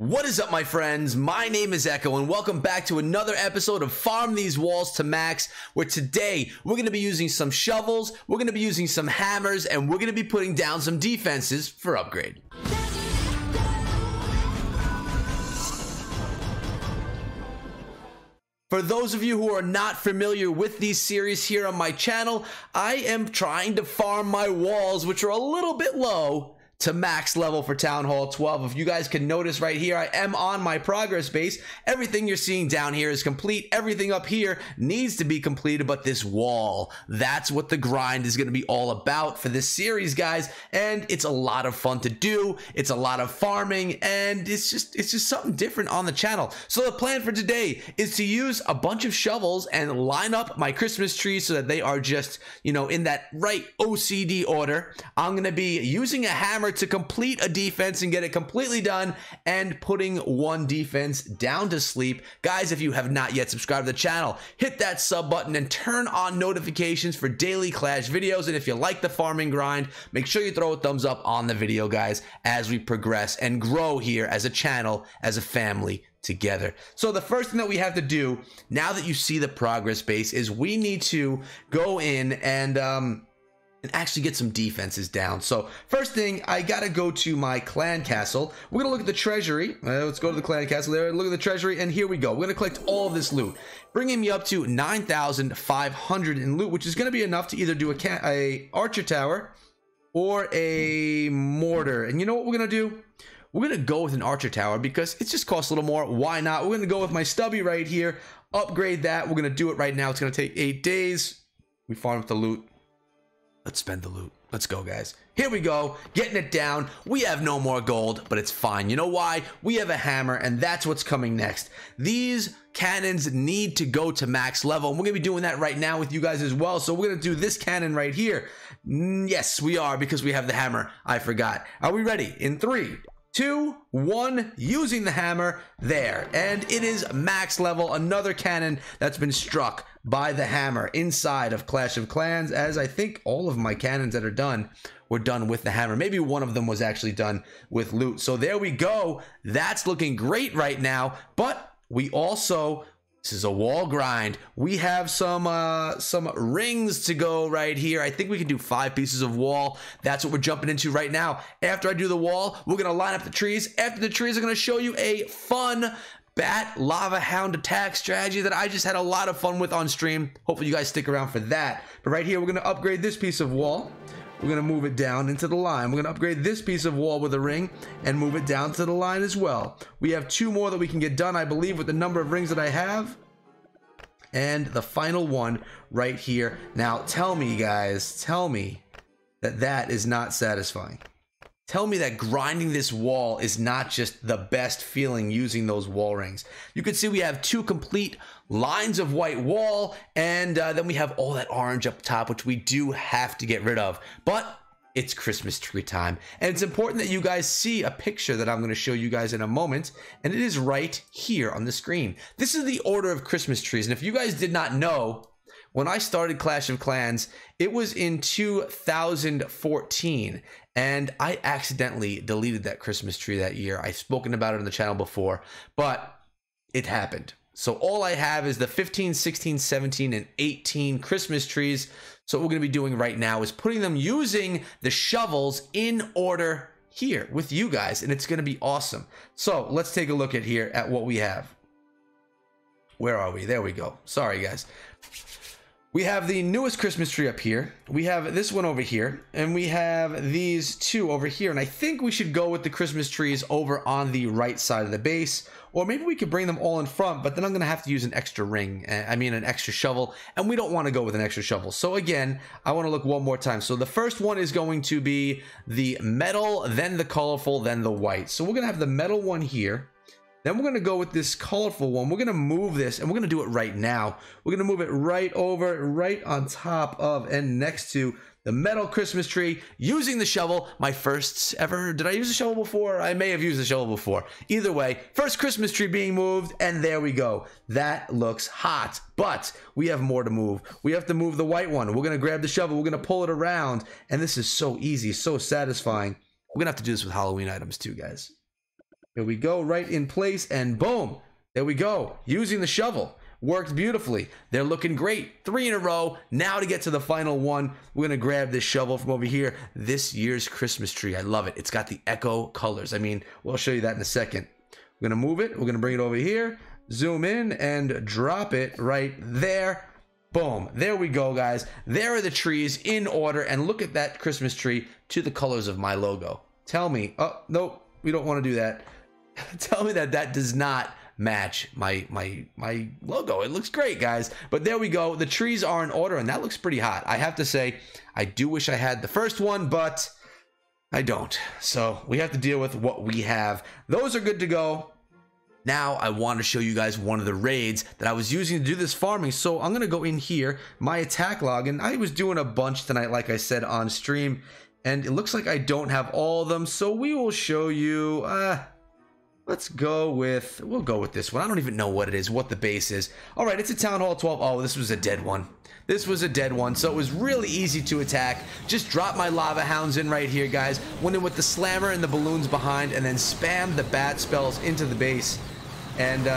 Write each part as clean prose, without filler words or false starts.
What is up, my friends? My name is Echo, and welcome back to another episode of Farm These Walls to Max, where today we're going to be using some shovels, we're going to be using some hammers, and we're going to be putting down some defenses for upgrade. For those of you who are not familiar with these series here on my channel, I am trying to farm my walls, which are a little bit low, to max level for Town Hall 12. If you guys can notice right here, I am on my progress base. Everything you're seeing down here is complete. Everything up here needs to be completed, but this wall, that's what the grind is going to be all about for this series, guys. And it's a lot of fun to do. It's a lot of farming, and it's just something different on the channel. So the plan for today is to use a bunch of shovels and line up my Christmas trees so that they are just, you know, in that right OCD order. I'm going to be using a hammer to complete a defense and get it completely done, and putting one defense down to sleep. Guys, if you have not yet subscribed to the channel, hit that sub button and turn on notifications for daily Clash videos. And if you like the farming grind, make sure you throw a thumbs up on the video, guys, as we progress and grow here as a channel, as a family together. So the first thing that we have to do now that you see the progress base is we need to go in and actually get some defenses down. So first thing, I gotta go to my clan castle. We're gonna look at the treasury. Let's go to the clan castle there, look at the treasury, and here we go. We're gonna collect all of this loot, bringing me up to 9,500 in loot, which is gonna be enough to either do a archer tower or a mortar. And you know what we're gonna do? We're gonna go with an archer tower because it just costs a little more. Why not? We're gonna go with my stubby right here, upgrade that. We're gonna do it right now. It's gonna take 8 days. We farm up the loot. Let's spend the loot. Let's go, guys. Here we go, getting it down. We have no more gold, but it's fine. You know why? We have a hammer, and that's what's coming next. These cannons need to go to max level, and we're gonna be doing that right now with you guys as well. So we're gonna do this cannon right here. Yes, we are, because we have the hammer. I forgot. Are we ready? In 3, 2, 1, using the hammer there, and it is max level. Another cannon that's been struck by the hammer inside of Clash of Clans, as I think all of my cannons that are done were done with the hammer. Maybe one of them was actually done with loot. So there we go. That's looking great right now. But we also, this is a wall grind. We have some rings to go right here. I think we can do 5 pieces of wall. That's what we're jumping into right now. After I do the wall, we're gonna line up the trees. After the trees, I'm gonna show you a fun bat lava hound attack strategy that I just had a lot of fun with on stream. Hopefully you guys stick around for that. But right here, we're gonna upgrade this piece of wall. We're gonna move it down into the line. We're gonna upgrade this piece of wall with a ring and move it down to the line as well. We have 2 more that we can get done, I believe, with the number of rings that I have. And the final one right here. Now tell me, guys, tell me that that is not satisfying. Tell me that grinding this wall is not just the best feeling using those wall rings. You can see we have 2 complete lines of white wall, and then we have all that orange up top, which we do have to get rid of. But it's Christmas tree time, and it's important that you guys see a picture that I'm going to show you guys in a moment, and it is right here on the screen. This is the order of Christmas trees, and if you guys did not know, when I started Clash of Clans, it was in 2014, and I accidentally deleted that Christmas tree that year. I've spoken about it on the channel before, but it happened. So all I have is the 15, 16, 17, and 18 Christmas trees. So what we're going to be doing right now is putting them using the shovels in order here with you guys, and it's going to be awesome. So let's take a look at here at what we have. Where are we? There we go. Sorry, guys. We have the newest Christmas tree up here. We have this one over here, and we have these 2 over here. And I think we should go with the Christmas trees over on the right side of the base, or maybe we could bring them all in front, but then I'm gonna have to use an extra ring, an extra shovel, and we don't want to go with an extra shovel. So again, I want to look one more time. So the first one is going to be the metal, then the colorful, then the white. So we're gonna have the metal one here. Then we're going to go with this colorful one. We're going to move this, and we're going to do it right now. We're going to move it right over, right on top of and next to the metal Christmas tree using the shovel. My first ever. Did I use a shovel before? I may have used a shovel before. Either way, first Christmas tree being moved, and there we go. That looks hot, but we have more to move. We have to move the white one. We're going to grab the shovel. We're going to pull it around, and this is so easy, so satisfying. We're going to have to do this with Halloween items too, guys. Here we go, right in place, and boom, there we go. Using the shovel. Worked beautifully. They're looking great. 3 in a row. Now to get to the final one, we're going to grab this shovel from over here. This year's Christmas tree. I love it. It's got the Echo colors. I mean, we'll show you that in a second. We're going to move it. We're going to bring it over here. Zoom in and drop it right there. Boom. There we go, guys. There are the trees in order. And look at that Christmas tree to the colors of my logo. Tell me. Oh, nope. We don't want to do that. Tell me that that does not match my logo. It looks great, guys. But there we go. The trees are in order, and that looks pretty hot. I have to say, I do wish I had the first one, but I don't. So we have to deal with what we have. Those are good to go. Now I want to show you guys one of the raids that I was using to do this farming. So I'm going to go in here, my attack log, and I was doing a bunch tonight, like I said, on stream, and it looks like I don't have all of them. So we will show you, we'll go with this one. I don't even know what it is, what the base is. All right, it's a Town Hall 12. Oh, this was a dead one. This was a dead one, so it was really easy to attack. Just drop my lava hounds in right here, guys. Went in with the slammer and the balloons behind, and then spam the bat spells into the base. And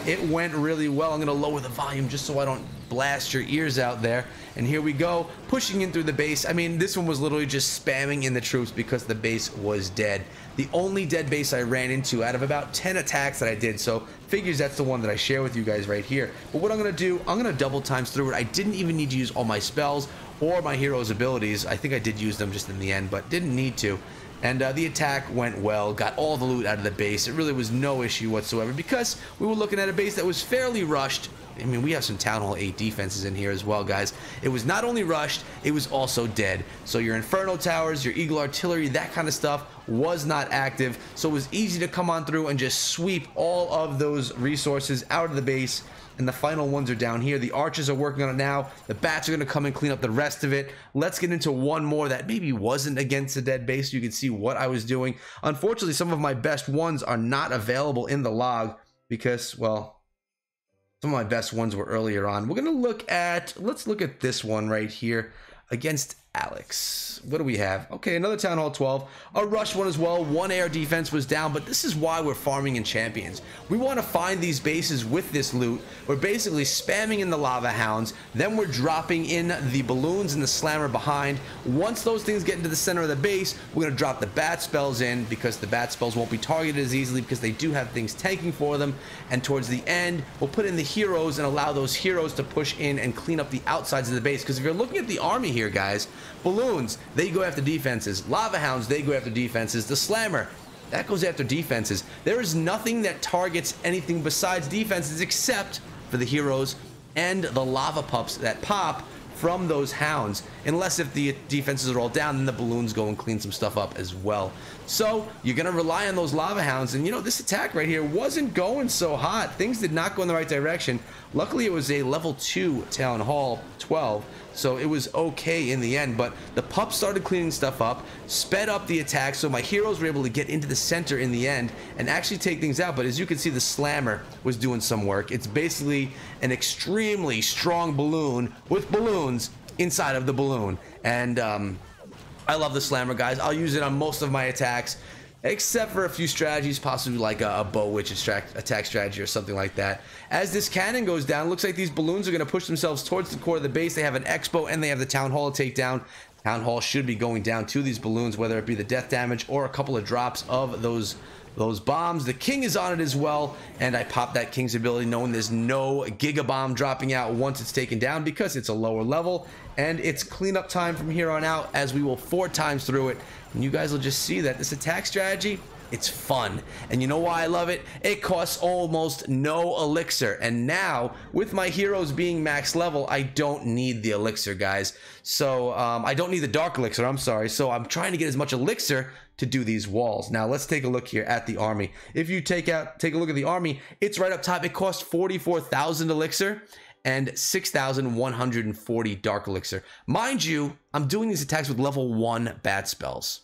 it went really well. I'm going to lower the volume just so I don't blast your ears out there. And here we go, pushing in through the base. I mean, this one was literally just spamming in the troops because the base was dead. The only dead base I ran into out of about 10 attacks that I did. So figures that's the one that I share with you guys right here. But what I'm going to do, I'm going to double times through it. I didn't even need to use all my spells or my hero's abilities. I think I did use them just in the end, but didn't need to. And the attack went well, got all the loot out of the base. It really was no issue whatsoever because we were looking at a base that was fairly rushed. I mean, we have some Town Hall 8 defenses in here as well, guys. It was not only rushed, it was also dead. So your Inferno Towers, your Eagle Artillery, that kind of stuff was not active. So it was easy to come on through and just sweep all of those resources out of the base. And the final ones are down here. The archers are working on it now. The bats are going to come and clean up the rest of it. Let's get into one more that maybe wasn't against a dead base. You can see what I was doing. Unfortunately, some of my best ones are not available in the log because, well, some of my best ones were earlier on. We're going to look at, let's look at this one right here against Alex. What do we have? Okay, another Town Hall 12. A rush one as well. One air defense was down, but this is why we're farming in Champions. We want to find these bases with this loot. We're basically spamming in the lava hounds. Then we're dropping in the balloons and the slammer behind. Once those things get into the center of the base, we're going to drop the bat spells in because the bat spells won't be targeted as easily because they do have things tanking for them. And towards the end, we'll put in the heroes and allow those heroes to push in and clean up the outsides of the base. Because if you're looking at the army here, guys, balloons, they go after defenses. Lava hounds, they go after defenses. The slammer, that goes after defenses. There is nothing that targets anything besides defenses except for the heroes and the lava pups that pop from those hounds. Unless if the defenses are all down, then the balloons go and clean some stuff up as well. So you're going to rely on those lava hounds. And you know, this attack right here wasn't going so hot. Things did not go in the right direction. Luckily, it was a level 2 Town Hall 12. So it was okay in the end, but the pups started cleaning stuff up, sped up the attack, so my heroes were able to get into the center in the end and actually take things out. But as you can see, the slammer was doing some work. It's basically an extremely strong balloon with balloons inside of the balloon. And I love the slammer, guys. I'll use it on most of my attacks, except for a few strategies, possibly like a bow witch attack strategy or something like that. As this cannon goes down, looks like these balloons are going to push themselves towards the core of the base. They have an expo and they have the Town Hall to take down. Town Hall should be going down to these balloons, whether it be the death damage or a couple of drops of those bombs. The king is on it as well, and I popped that king's ability knowing there's no giga bomb dropping out once it's taken down because it's a lower level, and it's cleanup time from here on out as we will 4 times through it. And you guys will just see that this attack strategy, it's fun. And you know why I love it? It costs almost no elixir. And now, with my heroes being max level, I don't need the elixir, guys. So, I don't need the dark elixir, I'm sorry. So I'm trying to get as much elixir to do these walls. Now, let's take a look here at the army. If you take a look at the army, it's right up top. It costs 44,000 elixir and 6,140 dark elixir. Mind you, I'm doing these attacks with level 1 bat spells.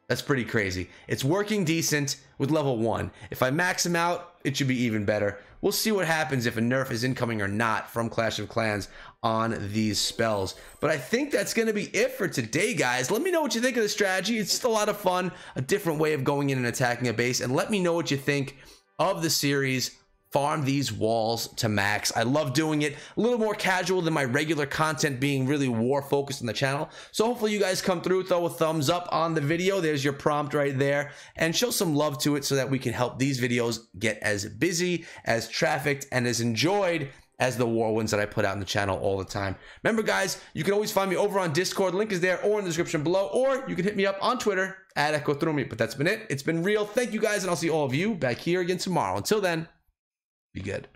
That's pretty crazy. It's working decent with level 1. If I max them out, it should be even better. We'll see what happens if a nerf is incoming or not from Clash of Clans on these spells. But I think that's going to be it for today, guys. Let me know what you think of the strategy. It's just a lot of fun, a different way of going in and attacking a base. And let me know what you think of the series. Farm these walls to max. I love doing it. A little more casual than my regular content being really war focused on the channel. So hopefully you guys come through, throw a thumbs up on the video. There's your prompt right there, and show some love to it so that we can help these videos get as busy, as trafficked, and as enjoyed as the war ones that I put out on the channel all the time. Remember, guys, you can always find me over on Discord. Link is there or in the description below, or you can hit me up on Twitter at EchoThroughMe. But that's been it. It's been real. Thank you, guys, and I'll see all of you back here again tomorrow. Until then, be good.